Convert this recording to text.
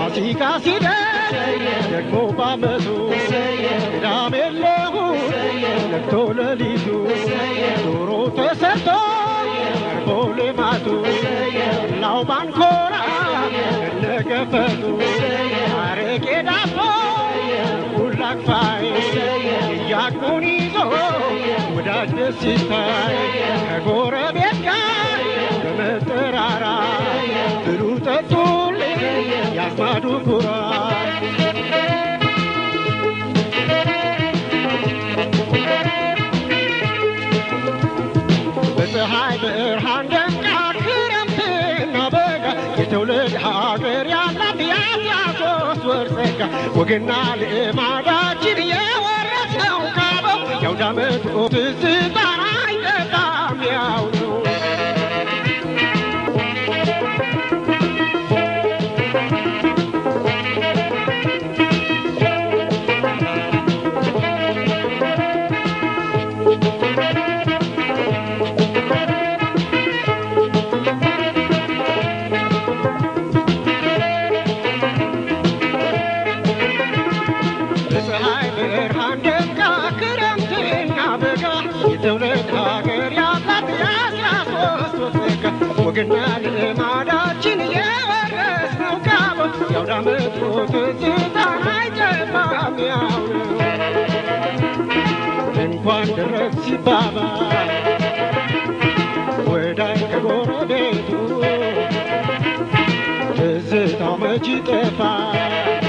ፋሲካ ሲደርስ ደግሞ ባመቱ ቅዳሜ ለእሑድ ነግቶ ሌሊቱ ዶሮ ተሰርቶ ቀርቦ ሌማቱ ላው ባንኮራ ከነገፈቱ አረቄ ዳቦ ሁላክፋይ እያቁን ይዞ ወዳጅ ደስ ሲታይ ከጎረቤት ጋር በመጠራራ ብሉ ጠጡልኝ ያስማዱ ኩራት በፀሐይ ብርሃን ደምቃ ክረምትና በጋ የትውልድ ሀገር ያላት የ13 ወር ጸጋ ወግና ልማዳችን የወረስነው ካበው የአውደ ዓመቱ ትዝታ አይጠፋም ያው ነው። በፀሐይ ብርሃን ደምቃ ክረምትና በጋ የትውልድ ሀገር ያላት የ13 ወር ጸጋ ወግና ልማዳችን የወረስነው ካበው የአውደ ዓመቱ ትዝታ አይጠፋም ያው ነው። እንኳን ደረስ ሲባባል ወዳጅ ከጎረቤቱ ትዝታው መች ይጠፋል።